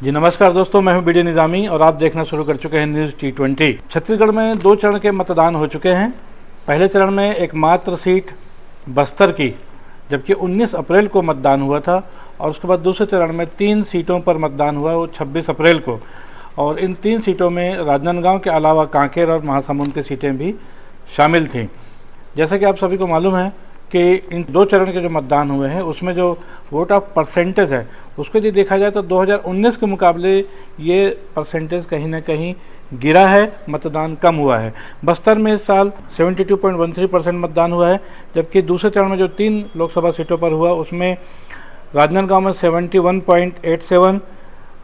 जी नमस्कार दोस्तों, मैं हूं बीडी निजामी और आप देखना शुरू कर चुके हैं न्यूज़ T20। छत्तीसगढ़ में 2 चरण के मतदान हो चुके हैं। पहले चरण में एकमात्र सीट बस्तर की, जबकि 19 अप्रैल को मतदान हुआ था, और उसके बाद दूसरे चरण में 3 सीटों पर मतदान हुआ, वो 26 अप्रैल को। और इन 3 सीटों में राजनांदगांव के अलावा कांकेर और महासमुंद की सीटें भी शामिल थीं। जैसा कि आप सभी को मालूम है कि इन 2 चरण के जो मतदान हुए हैं उसमें जो वोट ऑफ परसेंटेज है उसको यदि देखा जाए तो 2019 के मुकाबले ये परसेंटेज कहीं ना कहीं गिरा है, मतदान कम हुआ है। बस्तर में इस साल 72.13% मतदान हुआ है, जबकि दूसरे चरण में जो 3 लोकसभा सीटों पर हुआ उसमें राजनांदगांव में 71.87,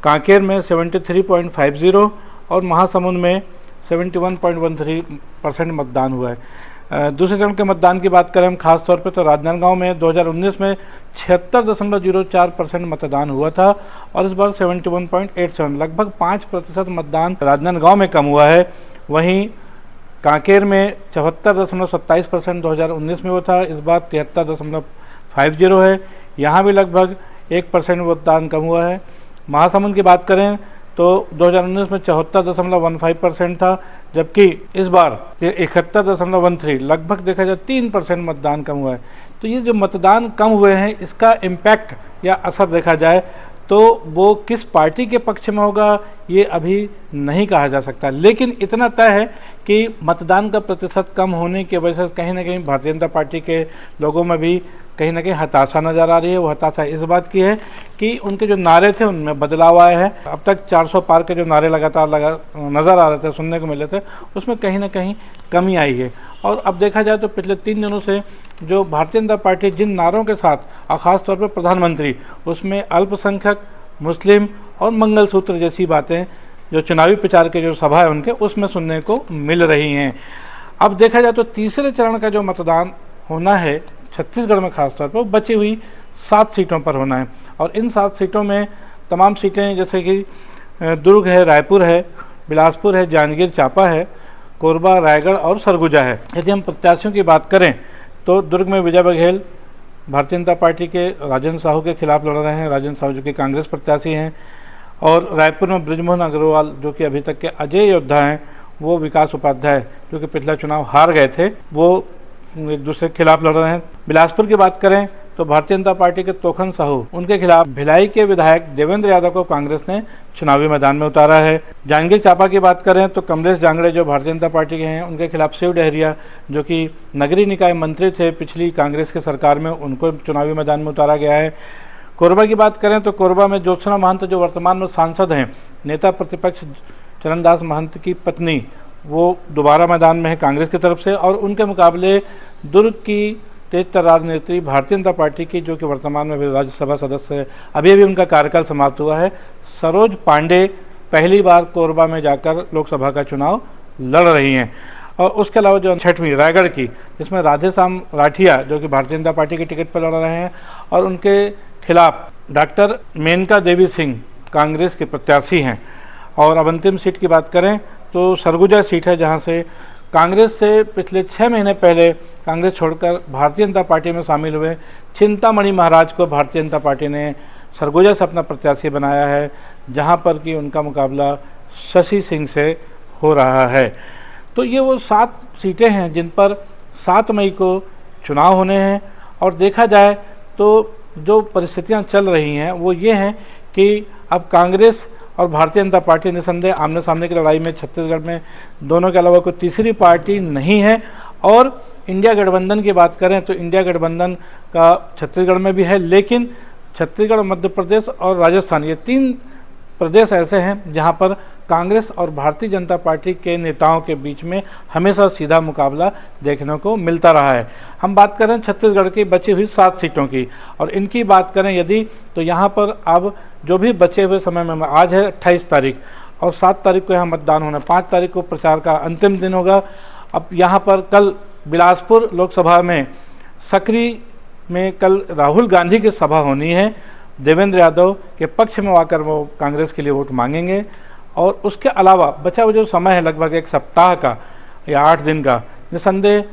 कांकेर में 73.50 और महासमुंद में 71.13% मतदान हुआ है। दूसरे चरण के मतदान की बात करें हम खास तौर पे तो राजनांदगांव में 2019 में 76.04% मतदान हुआ था और इस बार 71.87, लगभग 5% मतदान राजनांदगांव में कम हुआ है। वहीं कांकेर में 74.27% 2019 में हुआ था, इस बार 73.50 है, यहाँ भी लगभग 1% मतदान कम हुआ है। महासमुंद की बात करें तो 2019 में 74.15% था, जबकि इस बार 71.13, लगभग देखा जाए 3% मतदान कम हुआ है। तो ये जो मतदान कम हुए हैं इसका इम्पैक्ट या असर देखा जाए तो वो किस पार्टी के पक्ष में होगा ये अभी नहीं कहा जा सकता, लेकिन इतना तय है कि मतदान का प्रतिशत कम होने की वजह से कहीं ना कहीं भारतीय जनता पार्टी के लोगों में भी कहीं ना कहीं हताशा नज़र आ रही है। वो हताशा इस बात की है कि उनके जो नारे थे उनमें बदलाव आया है। अब तक 400 पार के जो नारे लगातार नज़र आ रहे थे, सुनने को मिले थे, उसमें कहीं ना कहीं कमी आई है। और अब देखा जाए तो पिछले 3 दिनों से जो भारतीय जनता पार्टी जिन नारों के साथ, और ख़ास तौर पर प्रधानमंत्री, उसमें अल्पसंख्यक, मुस्लिम और मंगलसूत्र जैसी बातें जो चुनावी प्रचार के जो सभा है उनके उसमें सुनने को मिल रही हैं। अब देखा जाए तो तीसरे चरण का जो मतदान होना है छत्तीसगढ़ में खास तौर पर, बची हुई 7 सीटों पर होना है। और इन 7 सीटों में तमाम सीटें जैसे कि दुर्ग है, रायपुर है, बिलासपुर है, जांजगीर चांपा है, कोरबा, रायगढ़ और सरगुजा है। यदि हम प्रत्याशियों की बात करें तो दुर्ग में विजय बघेल भारतीय जनता पार्टी के राजेंद्र साहू के खिलाफ लड़ रहे हैं, राजेंद्र साहू जो कि कांग्रेस प्रत्याशी हैं। और रायपुर में बृजमोहन अग्रवाल जो कि अभी तक के अजय योद्धा हैं, वो विकास उपाध्याय जो कि पिछला चुनाव हार गए थे, वो एक दूसरे के खिलाफ लड़ रहे हैं। बिलासपुर की बात करें तो भारतीय जनता पार्टी के तोखन साहू, उनके खिलाफ भिलाई के विधायक देवेंद्र यादव को कांग्रेस ने चुनावी मैदान में उतारा है। जांजगीर चांपा की बात करें तो कमलेश जांगड़े जो भारतीय जनता पार्टी के हैं, उनके खिलाफ शिव डहरिया जो कि नगरीय निकाय मंत्री थे पिछली कांग्रेस की सरकार में, उनको चुनावी मैदान में उतारा गया है। कोरबा की बात करें तो कोरबा में ज्योत्सना महंत जो वर्तमान में सांसद हैं, नेता प्रतिपक्ष चरणदास महंत की पत्नी, वो दोबारा मैदान में है कांग्रेस की तरफ से। और उनके मुकाबले दुर्ग की तेज तर्रार नेत्री भारतीय जनता पार्टी की जो कि वर्तमान में भी राज्यसभा सदस्य है, अभी उनका कार्यकाल समाप्त हुआ है, सरोज पांडे पहली बार कोरबा में जाकर लोकसभा का चुनाव लड़ रही हैं। और उसके अलावा जो 6वीं रायगढ़ की, जिसमें राधेश्याम राठिया जो कि भारतीय जनता पार्टी की टिकट पर लड़ रहे हैं, और उनके खिलाफ डॉक्टर मेनका देवी सिंह कांग्रेस के प्रत्याशी हैं। और अब अंतिम सीट की बात करें तो सरगुजा सीट है, जहां से कांग्रेस से पिछले 6 महीने पहले कांग्रेस छोड़कर भारतीय जनता पार्टी में शामिल हुए चिंतामणि महाराज को भारतीय जनता पार्टी ने सरगुजा से अपना प्रत्याशी बनाया है, जहां पर कि उनका मुकाबला शशि सिंह से हो रहा है। तो ये वो 7 सीटें हैं जिन पर 7 मई को चुनाव होने हैं। और देखा जाए तो जो परिस्थितियां चल रही हैं वो ये हैं कि अब कांग्रेस और भारतीय जनता पार्टी निसंदेह आमने सामने की लड़ाई में छत्तीसगढ़ में दोनों के अलावा कोई तीसरी पार्टी नहीं है। और इंडिया गठबंधन की बात करें तो इंडिया गठबंधन का छत्तीसगढ़ में भी है, लेकिन छत्तीसगढ़, मध्य प्रदेश और राजस्थान, ये 3 प्रदेश ऐसे हैं जहां पर कांग्रेस और भारतीय जनता पार्टी के नेताओं के बीच में हमेशा सीधा मुकाबला देखने को मिलता रहा है। हम बात करें छत्तीसगढ़ की बची हुई 7 सीटों की, और इनकी बात करें यदि तो यहाँ पर अब जो भी बचे हुए समय में, आज है 28 तारीख और 7 तारीख को यहाँ मतदान होना, 5 तारीख को प्रचार का अंतिम दिन होगा। अब यहाँ पर कल बिलासपुर लोकसभा में सकरी में कल राहुल गांधी की सभा होनी है, देवेंद्र यादव के पक्ष में आकर वो कांग्रेस के लिए वोट मांगेंगे। और उसके अलावा बचा हुआ जो समय है लगभग 1 सप्ताह का या 8 दिन का, निसंदेह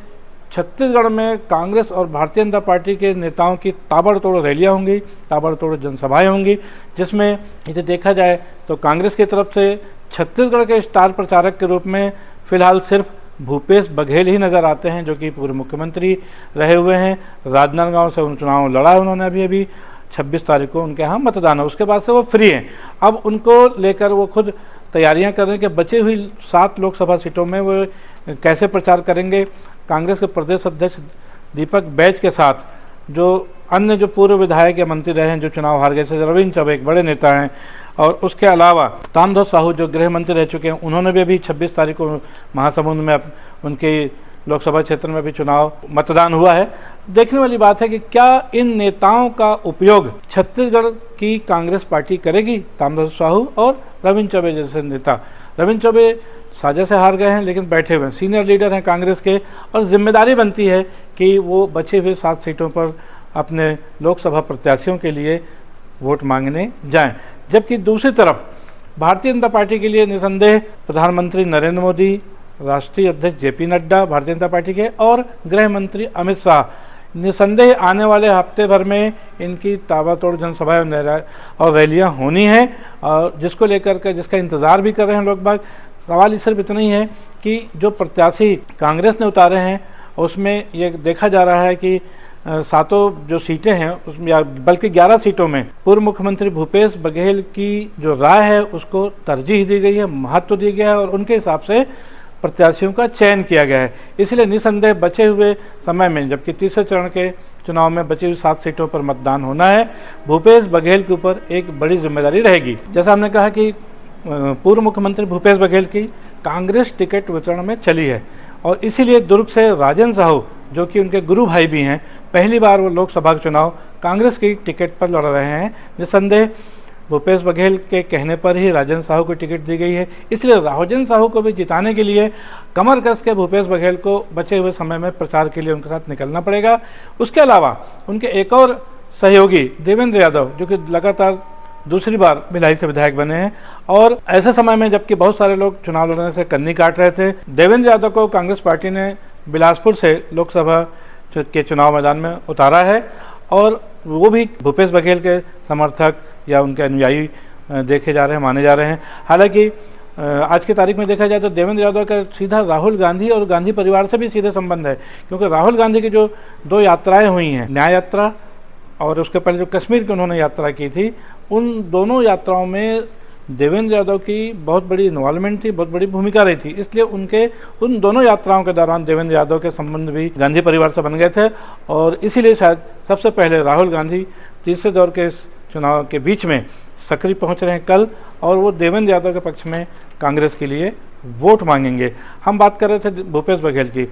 छत्तीसगढ़ में कांग्रेस और भारतीय जनता पार्टी के नेताओं की ताबड़तोड़ रैलियां होंगी, ताबड़तोड़ जनसभाएं होंगी, जिसमें यदि देखा जाए तो कांग्रेस की तरफ से छत्तीसगढ़ के स्टार प्रचारक के रूप में फिलहाल सिर्फ भूपेश बघेल ही नज़र आते हैं, जो कि पूर्व मुख्यमंत्री रहे हुए हैं। राजनांदगांव से उन चुनाव लड़ा उन्होंने अभी 26 तारीख को उनके यहाँ मतदान है, उसके बाद से वो फ्री हैं। अब उनको लेकर वो खुद तैयारियां कर रहे हैं कि बची हुई 7 लोकसभा सीटों में वो कैसे प्रचार करेंगे। कांग्रेस के प्रदेश अध्यक्ष दीपक बैज के साथ जो अन्य जो पूर्व विधायक या मंत्री रहे हैं जो चुनाव हार गए, जैसे रविंद्र चौबे एक बड़े नेता हैं, और उसके अलावा ताम्रध्वज साहू जो गृह मंत्री रह चुके हैं, उन्होंने भी अभी 26 तारीख को महासमुंद में उनके लोकसभा क्षेत्र में भी चुनाव मतदान हुआ है। देखने वाली बात है कि क्या इन नेताओं का उपयोग छत्तीसगढ़ की कांग्रेस पार्टी करेगी। ताम्रध्वज साहू और रविंद्र चौबे जैसे नेता, रविंद्र चौबे साझा से हार गए हैं लेकिन बैठे हुए सीनियर लीडर हैं कांग्रेस के, और जिम्मेदारी बनती है कि वो बचे हुए 7 सीटों पर अपने लोकसभा प्रत्याशियों के लिए वोट मांगने जाएं। जबकि दूसरी तरफ भारतीय जनता पार्टी के लिए निसंदेह प्रधानमंत्री नरेंद्र मोदी, राष्ट्रीय अध्यक्ष जेपी नड्डा भारतीय जनता पार्टी के, और गृह मंत्री अमित शाह निसंदेह आने वाले हफ्ते भर में इनकी ताबड़तोड़ जनसभाएं और रैलियां होनी हैं, और जिसको लेकर के जिसका इंतज़ार भी कर रहे हैं लोग बाग। सवाल सिर्फ इतना ही है कि जो प्रत्याशी कांग्रेस ने उतारे हैं उसमें ये देखा जा रहा है कि 7 जो सीटें हैं उसमें, बल्कि 11 सीटों में पूर्व मुख्यमंत्री भूपेश बघेल की जो राय है उसको तरजीह दी गई है, महत्व दिया गया है, और उनके हिसाब से प्रत्याशियों का चयन किया गया है। इसलिए निसंदेह बचे हुए समय में, जबकि तीसरे चरण के चुनाव में बची हुई 7 सीटों पर मतदान होना है, भूपेश बघेल के ऊपर एक बड़ी जिम्मेदारी रहेगी। जैसा हमने कहा कि पूर्व मुख्यमंत्री भूपेश बघेल की कांग्रेस टिकट वितरण में चली है, और इसीलिए दुर्ग से राजेंद्र साहू जो कि उनके गुरु भाई भी हैं, पहली बार वो लोकसभा का चुनाव कांग्रेस की टिकट पर लड़ रहे हैं। निसंदेह भूपेश बघेल के कहने पर ही राजेंद्र साहू को टिकट दी गई है, इसलिए राजेंद्र साहू को भी जिताने के लिए कमर कस के भूपेश बघेल को बचे हुए समय में प्रचार के लिए उनके साथ निकलना पड़ेगा। उसके अलावा उनके एक और सहयोगी देवेंद्र यादव, जो कि लगातार दूसरी बार भिलाई से विधायक बने हैं, और ऐसे समय में जबकि बहुत सारे लोग चुनाव लड़ने से कन्नी काट रहे थे, देवेंद्र यादव को कांग्रेस पार्टी ने बिलासपुर से लोकसभा के चुनाव मैदान में उतारा है, और वो भी भूपेश बघेल के समर्थक या उनके अनुयायी देखे जा रहे हैं, माने जा रहे हैं। हालांकि आज की तारीख में देखा जाए तो देवेंद्र यादव का सीधा राहुल गांधी और गांधी परिवार से भी सीधे संबंध है, क्योंकि राहुल गांधी की जो 2 यात्राएं हुई हैं, न्याय यात्रा और उसके पहले जो कश्मीर की उन्होंने यात्रा की थी, उन दोनों यात्राओं में देवेंद्र यादव की बहुत बड़ी इन्वॉल्वमेंट थी, बहुत बड़ी भूमिका रही थी। इसलिए उनके उन दोनों यात्राओं के दौरान देवेंद्र यादव के संबंध भी गांधी परिवार से बन गए थे, और इसीलिए शायद सबसे पहले राहुल गांधी तीसरे दौर के इस चुनाव के बीच में सक्रिय पहुंच रहे हैं कल, और वो देवेंद्र यादव के पक्ष में कांग्रेस के लिए वोट मांगेंगे। हम बात कर रहे थे भूपेश बघेल की।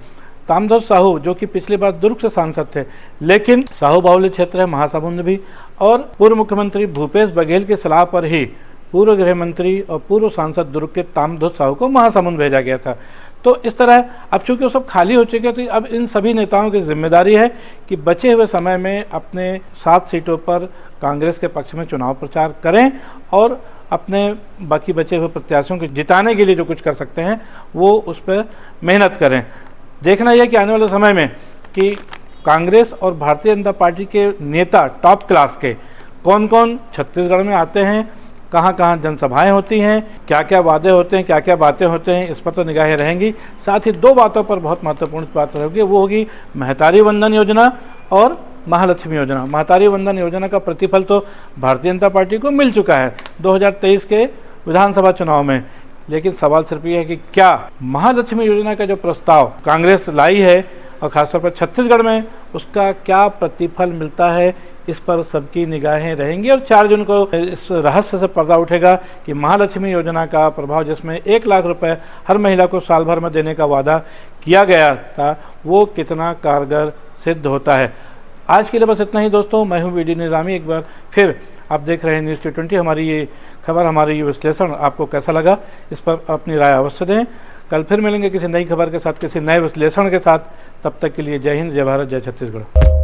ताम्रध्वज साहू जो कि पिछली बार दुर्ग से सांसद थे, लेकिन साहू बाहुल्य क्षेत्र है महासमुंद भी, और पूर्व मुख्यमंत्री भूपेश बघेल की सलाह पर ही पूर्व गृह मंत्री और पूर्व सांसद दुर्ग के ताम्रध्वज साहू को महासमुंद भेजा गया था। तो इस तरह अब चूंकि वो सब खाली हो चुके हैं, तो अब इन सभी नेताओं की जिम्मेदारी है कि बचे हुए समय में अपने 7 सीटों पर कांग्रेस के पक्ष में चुनाव प्रचार करें, और अपने बाकी बचे हुए प्रत्याशियों को जिताने के लिए जो कुछ कर सकते हैं वो उस पर मेहनत करें। देखना यह कि आने वाले समय में कि कांग्रेस और भारतीय जनता पार्टी के नेता टॉप क्लास के कौन कौन छत्तीसगढ़ में आते हैं, कहाँ कहाँ जनसभाएं होती हैं, क्या क्या वादे होते हैं, क्या क्या बातें होते हैं, इस पर तो निगाहें रहेंगी। साथ ही 2 बातों पर बहुत महत्वपूर्ण बात होगी, वो होगी महतारी वंदन योजना और महालक्ष्मी योजना। महतारी वंदन योजना का प्रतिफल तो भारतीय जनता पार्टी को मिल चुका है 2023 के विधानसभा चुनाव में, लेकिन सवाल सिर्फ ये है कि क्या महालक्ष्मी योजना का जो प्रस्ताव कांग्रेस लाई है और खासतौर पर छत्तीसगढ़ में, उसका क्या प्रतिफल मिलता है, इस पर सबकी निगाहें रहेंगी। और 4 जून को इस रहस्य से पर्दा उठेगा कि महालक्ष्मी योजना का प्रभाव, जिसमें 1 लाख रुपए हर महिला को साल भर में देने का वादा किया गया था, वो कितना कारगर सिद्ध होता है। आज के लिए बस इतना ही दोस्तों। मैं हूं वीडी निज़ामी। एक बार फिर आप देख रहे हैं न्यूज़ T20। हमारी ये खबर, हमारी ये विश्लेषण आपको कैसा लगा, इस पर अपनी राय अवश्य दें। कल फिर मिलेंगे किसी नई खबर के साथ, किसी नए विश्लेषण के साथ। तब तक के लिए जय हिंद, जय भारत, जय छत्तीसगढ़।